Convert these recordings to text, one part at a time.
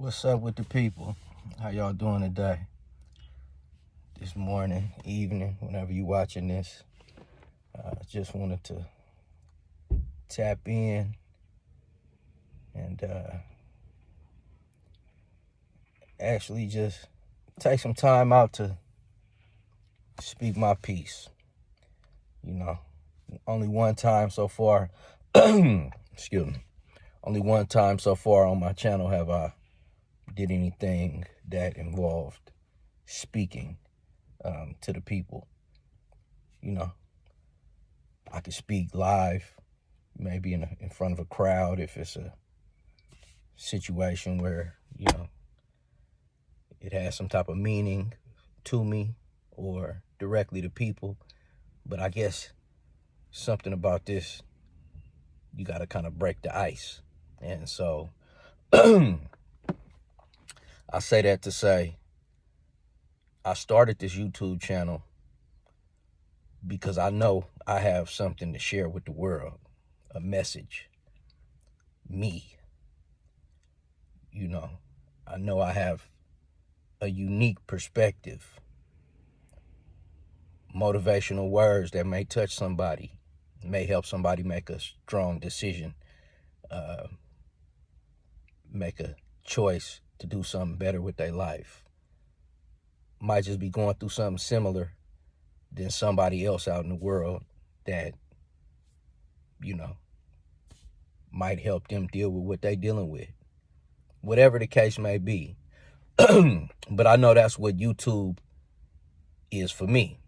What's up with the people? How y'all doing today? This morning, evening, whenever you watching this. Just wanted to tap in and actually just take some time out to speak my piece. You know, only one time so far, excuse me, only one time so far on my channel have I did anything that involved speaking to the people. You know, I could speak live, maybe in front of a crowd if it's a situation where, it has some type of meaning to me or directly to people. But I guess something about this, you got to kind of break the ice. And so I say that to say I started this YouTube channel because I know I have something to share with the world, a message, me. I know I have a unique perspective, motivational words that may touch somebody, may help somebody make a strong decision, make a choice to do something better with their life. Might just be going through something similar than somebody else out in the world that, might help them deal with what they're dealing with. Whatever the case may be. But I know that's what YouTube is for me.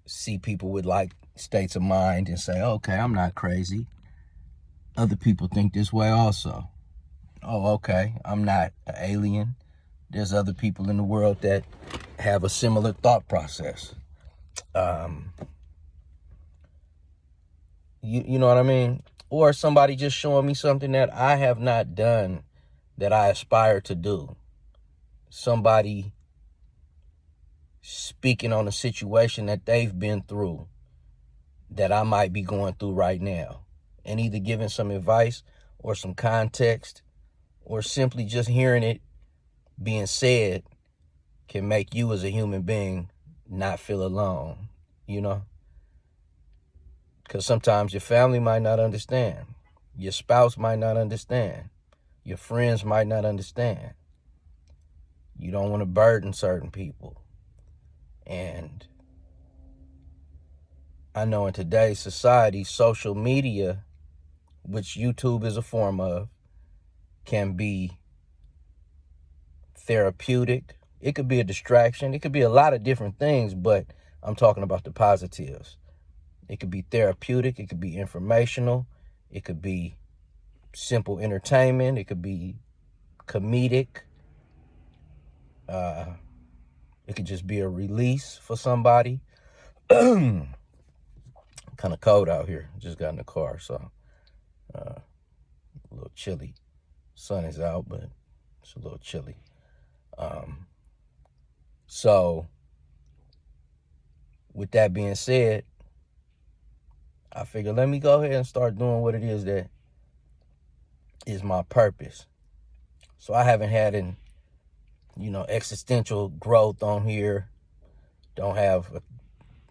See people with like states of mind and say, okay, I'm not crazy. Other people think this way also. Oh, okay, I'm not an alien. There's other people in the world that have a similar thought process. You know what I mean? Or somebody just showing me something that I have not done that I aspire to do. Somebody speaking on a situation that they've been through that I might be going through right now, and either giving some advice or some context or simply just hearing it being said can make you as a human being not feel alone, Because sometimes your family might not understand. Your spouse might not understand. Your friends might not understand. You don't want to burden certain people. And I know in today's society, social media, which YouTube is a form of, can be therapeutic. It could be a distraction. It could be a lot of different things, but I'm talking about the positives. It could be therapeutic. It could be informational. It could be simple entertainment. It could be comedic. It could just be a release for somebody. Kind of cold out here. Just got in the car, so a little chilly. Sun is out, but it's a little chilly. So with that being said, I figured let me go ahead and start doing what it is that is my purpose. So I haven't had an, existential growth on here. Don't have,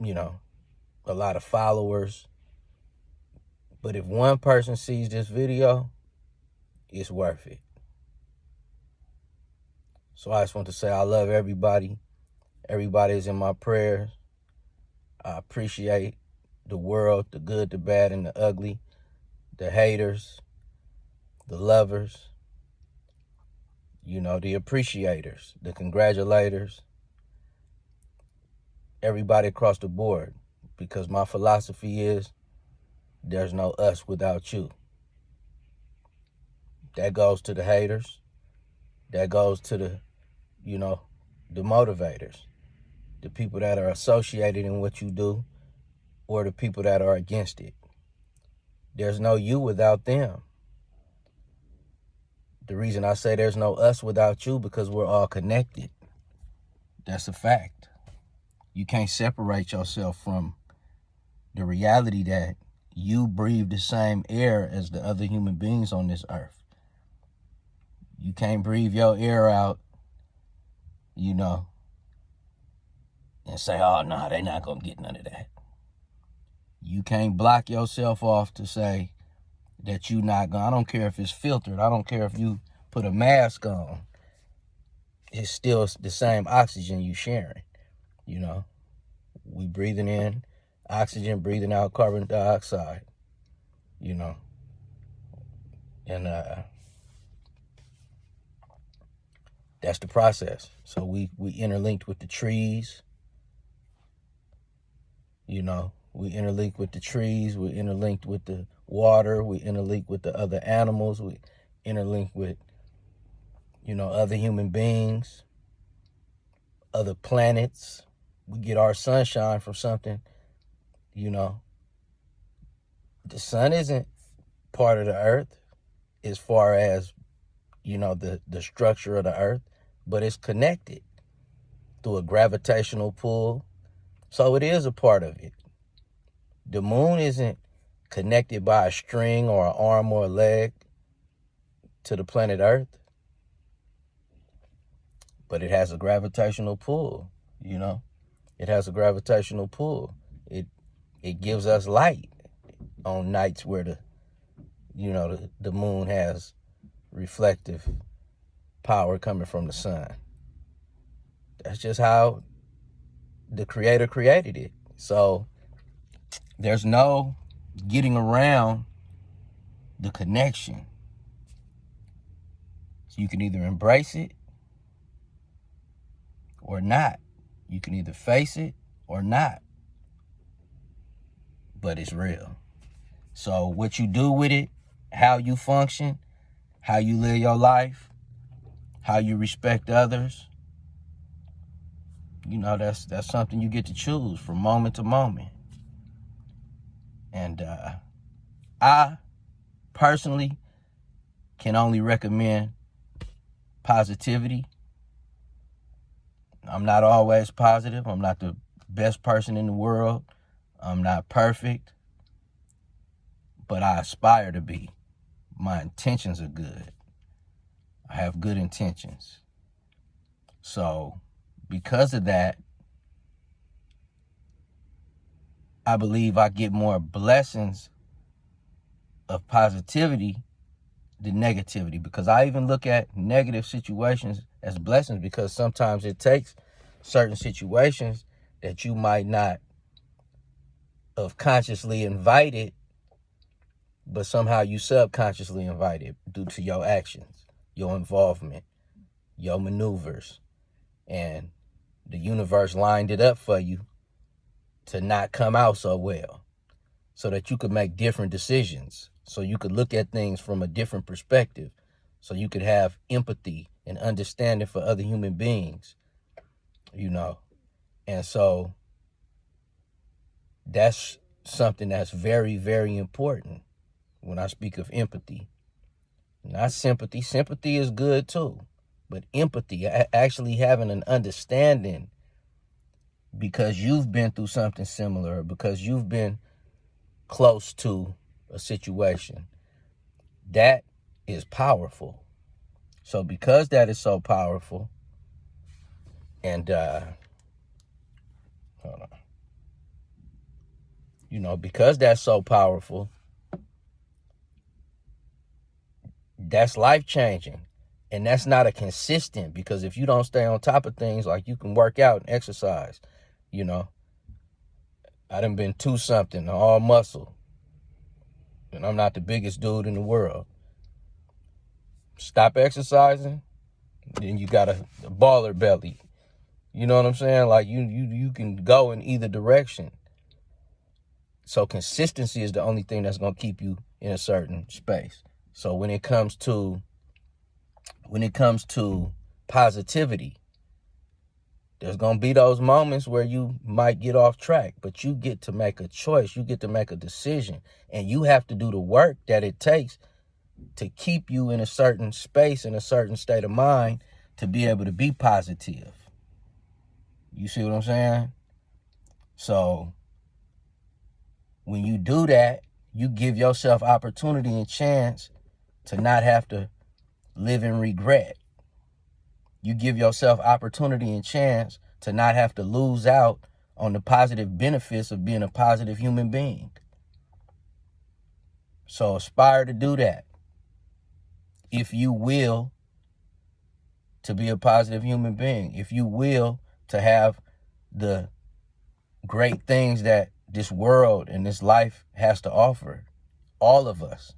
a lot of followers. But if one person sees this video, it's worth it. So I just want to say I love everybody. Everybody is in my prayers. I appreciate the world, the good, the bad, and the ugly, the haters, the lovers, the appreciators, the congratulators, everybody across the board, because my philosophy is there's no us without you. That goes to the haters. That goes to the, the motivators, the people that are associated in what you do, or the people that are against it. There's no you without them. The reason I say there's no us without you, because we're all connected. That's a fact. You can't separate yourself from the reality that you breathe the same air as the other human beings on this earth. You can't breathe your air out, you know, and say, oh, no, they're not going to get none of that. You can't block yourself off to say that you not going to. I don't care if it's filtered. I don't care if you put a mask on. It's still the same oxygen you sharing, you know. We breathing in oxygen, breathing out carbon dioxide, you know. And that's the process. So we interlinked with the trees, you know. We interlinked with the trees. We interlinked with the water. We interlinked with the other animals. We interlinked with, you know, other human beings, other planets. We get our sunshine from something, you know. The sun isn't part of the earth as far as, you know, the structure of the earth, but it's connected through a gravitational pull. So it is a part of it. The moon isn't connected by a string or an arm or a leg to the planet Earth, but it has a gravitational pull, you know. It has a gravitational pull. It gives us light on nights where the moon has reflective power coming from the sun. That's just how the Creator created it. So there's no getting around the connection. So you can either embrace it or not. You can either face it or not. But it's real. So what you do with it, how you function, how you live your life, how you respect others, you know, that's something you get to choose from moment to moment. And I personally can only recommend positivity. I'm not always positive. I'm not the best person in the world. I'm not perfect, but I aspire to be. My intentions are good. I have good intentions. So because of that, I believe I get more blessings of positivity than negativity, because I even look at negative situations as blessings, because sometimes it takes certain situations that you might not have consciously invited, but somehow you subconsciously invited due to your actions, your involvement, your maneuvers, and the universe lined it up for you to not come out so well, so that you could make different decisions, so you could look at things from a different perspective, so you could have empathy and understanding for other human beings, you know. And so that's something that's very, very important when I speak of empathy. Not sympathy. Sympathy is good too, but empathy, actually having an understanding because you've been through something similar, because you've been close to a situation, that is powerful. So because that is so powerful, and hold on, you know, because that's so powerful, that's life changing. And that's not a consistent, because if you don't stay on top of things, like you can work out and exercise, you know. I done been to something, all muscle, and I'm not the biggest dude in the world. Stop exercising, then you got a baller belly. You know what I'm saying? Like you can go in either direction. So consistency is the only thing that's gonna keep you in a certain space. So when it comes to positivity, there's going to be those moments where you might get off track, but you get to make a choice. You get to make a decision, and you have to do the work that it takes to keep you in a certain space, in a certain state of mind, to be able to be positive. You see what I'm saying? So when you do that, you give yourself opportunity and chance to not have to live in regret. You give yourself opportunity and chance to not have to lose out on the positive benefits of being a positive human being. So aspire to do that, if you will, to be a positive human being, if you will, to have the great things that this world and this life has to offer. All of us.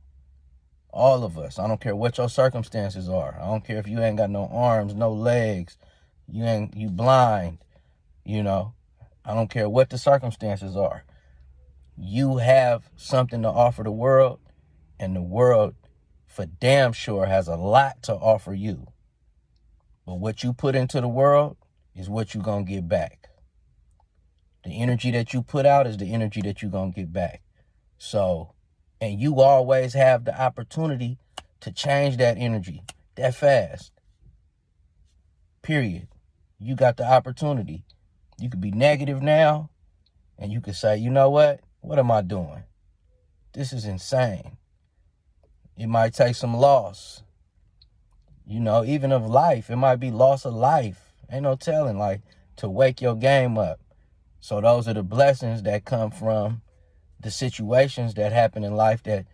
I don't care what your circumstances are. I don't care if you ain't got no arms, no legs, you blind, I don't care what the circumstances are. You have something to offer the world, and the world for damn sure has a lot to offer you. But what you put into the world is what you're going to get back. The energy that you put out is the energy that you're going to get back. So, and you always have the opportunity to change that energy that fast. Period. You got the opportunity. You could be negative now, and you could say, you know what? What am I doing? This is insane. It might take some loss. Even of life. It might be loss of life. Ain't no telling, to wake your game up. So those are the blessings that come from the situations that happen in life that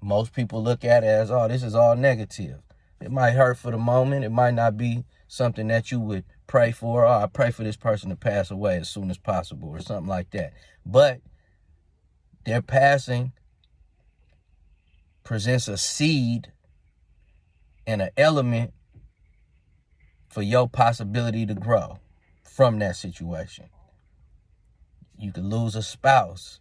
most people look at as, oh, this is all negative. It might hurt for the moment. It might not be something that you would pray for. Oh, I pray for this person to pass away as soon as possible or something like that. But their passing presents a seed and an element for your possibility to grow from that situation. You could lose a spouse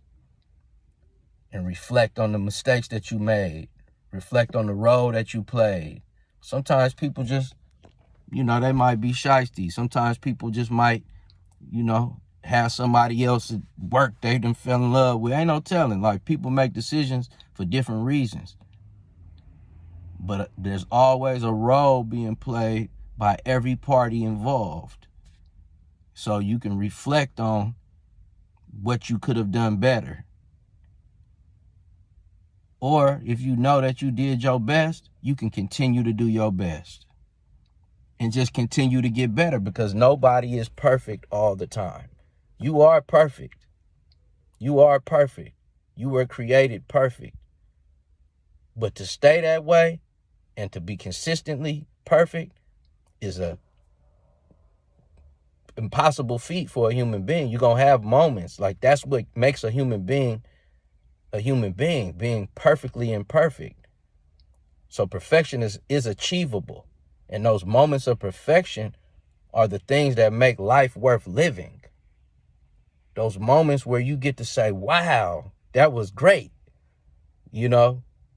and reflect on the mistakes that you made, reflect on the role that you played. Sometimes people just, they might be shysty. Sometimes people just might, have somebody else at work they done fell in love with. Ain't no telling. People make decisions for different reasons. But there's always a role being played by every party involved. So you can reflect on what you could have done better. Or if you know that you did your best, you can continue to do your best. And just continue to get better, because nobody is perfect all the time. You are perfect. You are perfect. You were created perfect. But to stay that way and to be consistently perfect is a impossible feat for a human being. You're going to have moments. That's what makes a human being, being perfectly imperfect. So perfection is achievable. And those moments of perfection are the things that make life worth living. Those moments where you get to say, wow, that was great.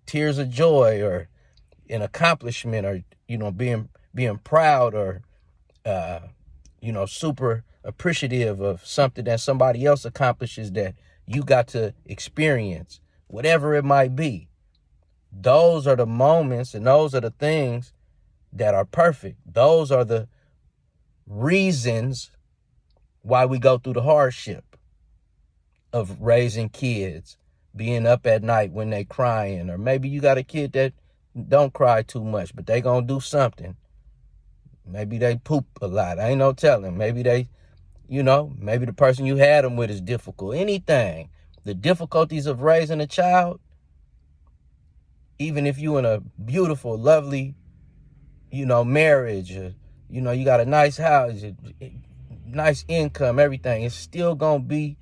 Tears of joy, or an accomplishment, or, being proud, or, super appreciative of something that somebody else accomplishes that you got to experience, whatever it might be. Those are the moments, and those are the things that are perfect. Those are the reasons why we go through the hardship of raising kids, being up at night when they crying, or maybe you got a kid that don't cry too much, but they gonna do something. Maybe they poop a lot. I ain't no telling. Maybe they, maybe the person you had them with is difficult. Anything. The difficulties of raising a child, even if you in a beautiful, lovely, marriage, you got a nice house, nice income, everything, it's still going to be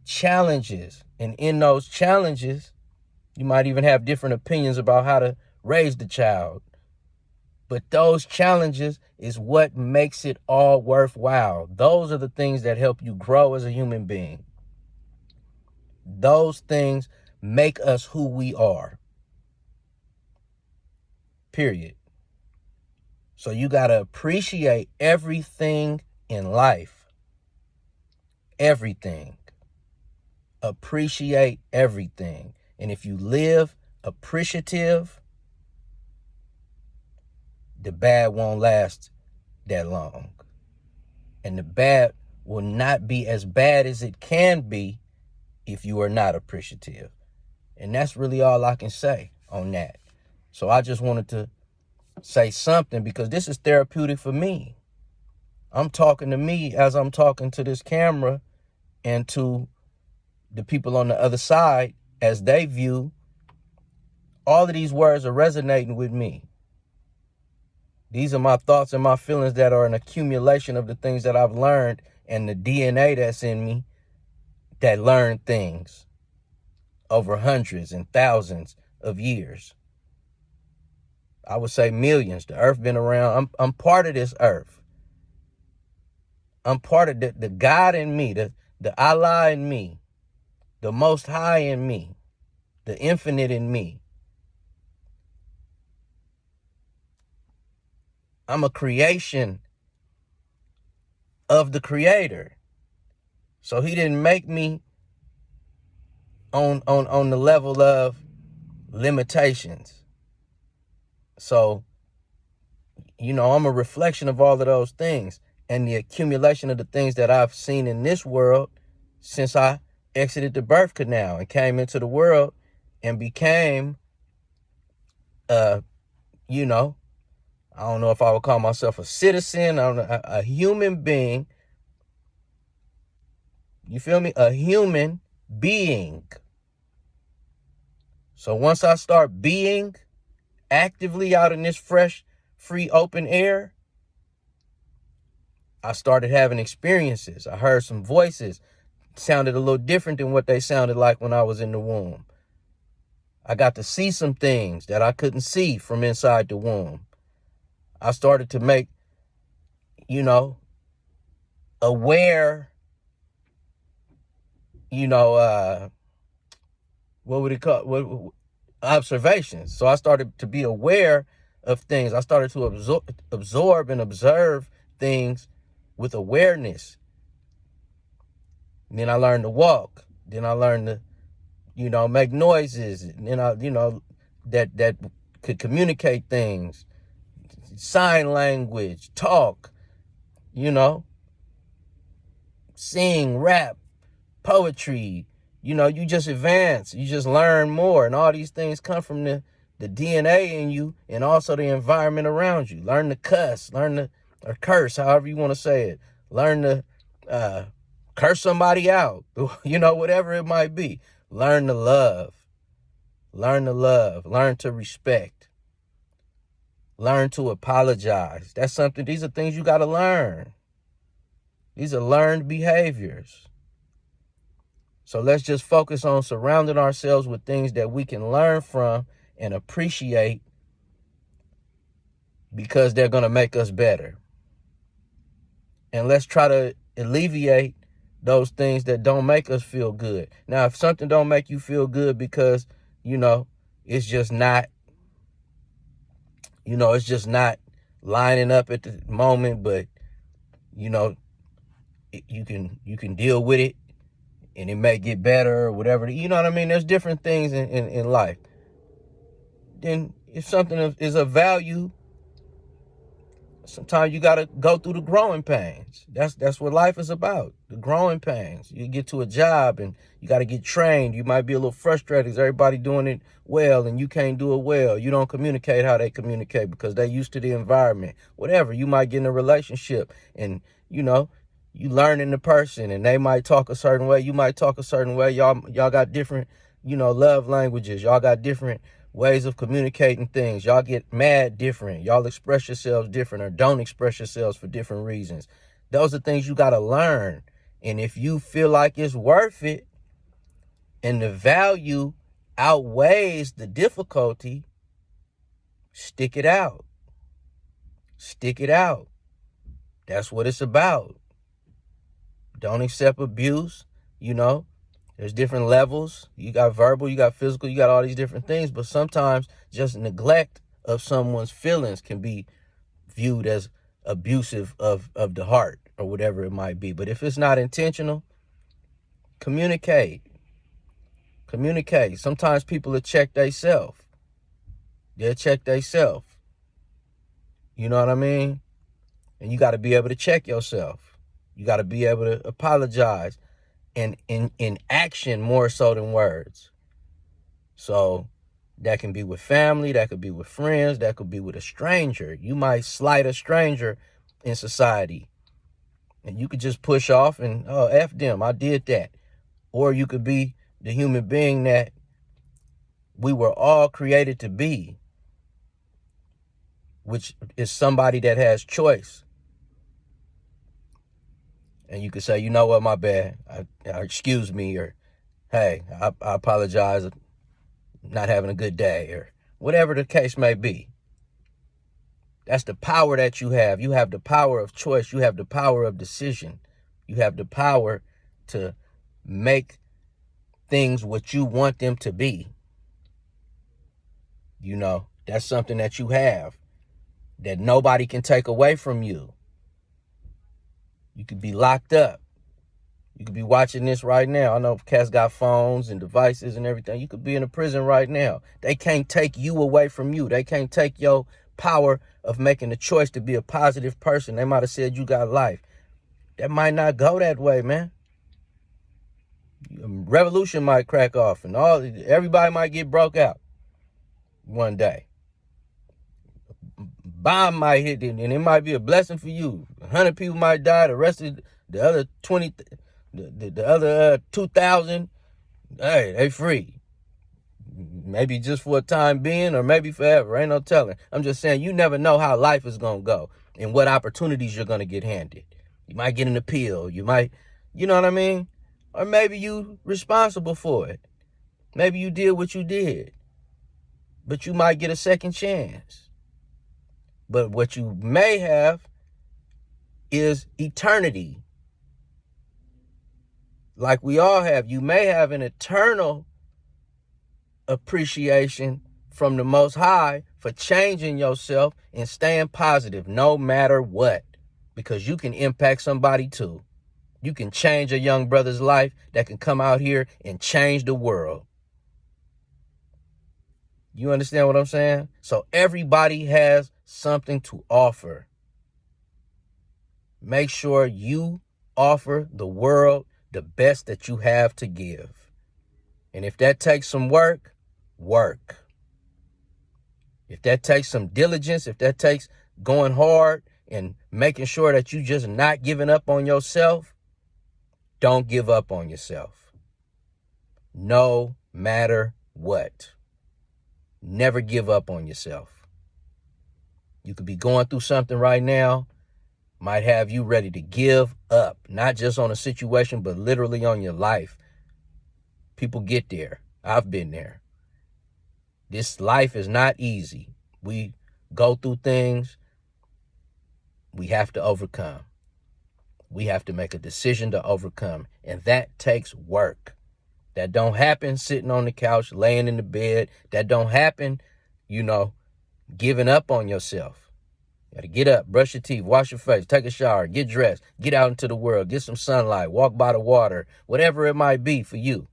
challenges. And in those challenges, you might even have different opinions about how to raise the child. But those challenges is what makes it all worthwhile. Those are the things that help you grow as a human being. Those things make us who we are. Period. So you got to appreciate everything in life. Everything. Appreciate everything. And if you live appreciative, the bad won't last that long. And the bad will not be as bad as it can be if you are not appreciative. And that's really all I can say on that. So I just wanted to say something, because this is therapeutic for me. I'm talking to me as I'm talking to this camera and to the people on the other side as they view. All of these words are resonating with me. These are my thoughts and my feelings that are an accumulation of the things that I've learned and the DNA that's in me that learned things over hundreds and thousands of years. I would say millions. The earth been around. I'm part of this earth. I'm part of the God in me, the Allah in me, the Most High in me, the infinite in me. I'm a creation of the Creator. So he didn't make me on the level of limitations. So, I'm a reflection of all of those things and the accumulation of the things that I've seen in this world since I exited the birth canal and came into the world and became, I don't know if I would call myself a citizen, a human being. You feel me? A human being. So once I start being actively out in this fresh, free, open air, I started having experiences. I heard some voices sounded a little different than what they sounded like when I was in the womb. I got to see some things that I couldn't see from inside the womb. I started to make, aware, what would it call? Observations. So I started to be aware of things. I started to absorb and observe things with awareness. And then I learned to walk. Then I learned to, make noises. And then I, that could communicate things. Sign language, talk, sing, rap, poetry. You just advance. You just learn more. And all these things come from the DNA in you and also the environment around you. Learn to cuss, or curse, however you want to say it. Learn to curse somebody out, whatever it might be. Learn to love. Learn to love. Learn to respect. Learn to apologize. These are things you got to learn. These are learned behaviors. So let's just focus on surrounding ourselves with things that we can learn from and appreciate, because they're going to make us better. And let's try to alleviate those things that don't make us feel good. Now, if something don't make you feel good because, it's just not, it's just not lining up at the moment, but, you can deal with it and it may get better or whatever. You know what I mean? There's different things in life. Then if something is of value, sometimes you got to go through the growing pains. That's what life is about, the growing pains. You get to a job and you got to get trained. You might be a little frustrated because everybody doing it well and you can't do it well. You don't communicate how they communicate because they're used to the environment. Whatever. You might get in a relationship and, you learning the person and they might talk a certain way. You might talk a certain way. Y'all got different, love languages. Y'all got different ways of communicating things. Y'all get mad different. Y'all express yourselves different or don't express yourselves for different reasons. Those are things you got to learn. And if you feel like it's worth it and the value outweighs the difficulty, stick it out. Stick it out. That's what it's about. Don't accept abuse. There's different levels. You got verbal, you got physical, you got all these different things. But sometimes just neglect of someone's feelings can be viewed as abusive of the heart or whatever it might be. But if it's not intentional, communicate. Communicate. Sometimes people will check themselves. They'll check themselves. You know what I mean? And you got to be able to check yourself. You got to be able to apologize and in action more so than words. So That can be with family, that could be with friends, that could be with a stranger. You might slight a stranger in society, and you could just push off and, oh, F them, I did that. Or you could be the human being that we were all created to be, which is somebody that has choice. And you could say, you know what, my bad, excuse me, or hey, I apologize, not having a good day, or whatever the case may be. That's the power that you have. You have the power of choice. You have the power of decision. You have the power to make things what you want them to be. You know, that's something that you have that nobody can take away from you. You could be locked up. You could be watching this right now. I know cats got phones and devices and everything. You could be in a prison right now. They can't take you away from you. They can't take your power of making the choice to be a positive person. They might have said you got life. That might not go that way, man. Revolution might crack off and everybody might get broke out one day. Bomb might hit and it might be a blessing for you. 100 people might die. The rest of the other 20, the other 2,000, hey, they free. Maybe just for a time being or maybe forever. Ain't no telling. I'm just saying you never know how life is going to go and what opportunities you're going to get handed. You might get an appeal. You might, you know what I mean? Or maybe you responsible for it. Maybe you did what you did. But you might get a second chance. But what you may have is eternity. Like we all have. You may have an eternal appreciation from the Most High for changing yourself and staying positive no matter what. Because you can impact somebody too. You can change a young brother's life that can come out here and change the world. You understand what I'm saying? So everybody has something to offer. Make sure you offer the world the best that you have to give. And if that takes some work, work. If that takes some diligence, if that takes going hard and making sure that you just not giving up on yourself, don't give up on yourself. No matter what. Never give up on yourself. You could be going through something right now, might have you ready to give up, not just on a situation, but literally on your life. People get there. I've been there. This life is not easy. We go through things we have to overcome. We have to make a decision to overcome, and that takes work. That don't happen sitting on the couch, laying in the bed. That don't happen, giving up on yourself. You got to get up, brush your teeth, wash your face, take a shower, get dressed, get out into the world, get some sunlight, walk by the water, whatever it might be for you.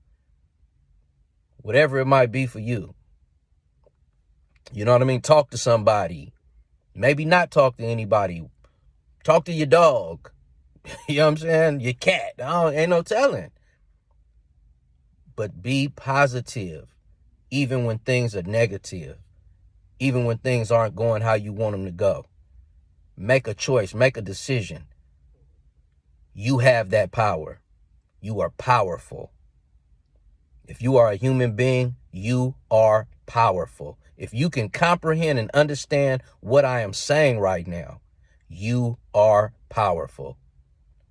Whatever it might be for you. You know what I mean? Talk to somebody. Maybe not talk to anybody. Talk to your dog. You know what I'm saying? Your cat. Ain't no telling. But be positive, even when things are negative, even when things aren't going how you want them to go. Make a choice, make a decision. You have that power. You are powerful. If you are a human being, you are powerful. If you can comprehend and understand what I am saying right now, you are powerful.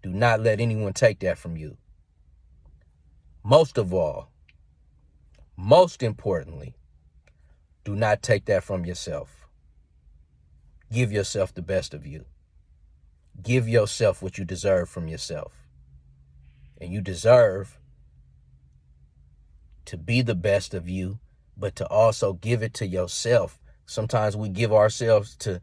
Do not let anyone take that from you. Most of all, most importantly, do not take that from yourself. Give yourself the best of you. Give yourself what you deserve from yourself. And you deserve to be the best of you, but to also give it to yourself. Sometimes we give ourselves to,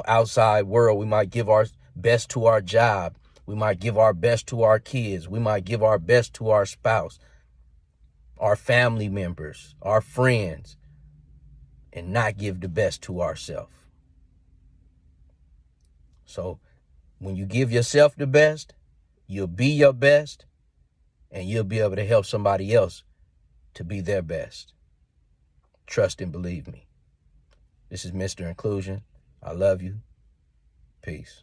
outside world. We might give our best to our job. We might give our best to our kids. We might give our best to our spouse, our family members, our friends, and not give the best to ourselves. So when you give yourself the best, you'll be your best, and you'll be able to help somebody else to be their best. trust and believe me. This is Mr. Inclusion. I love you. Peace.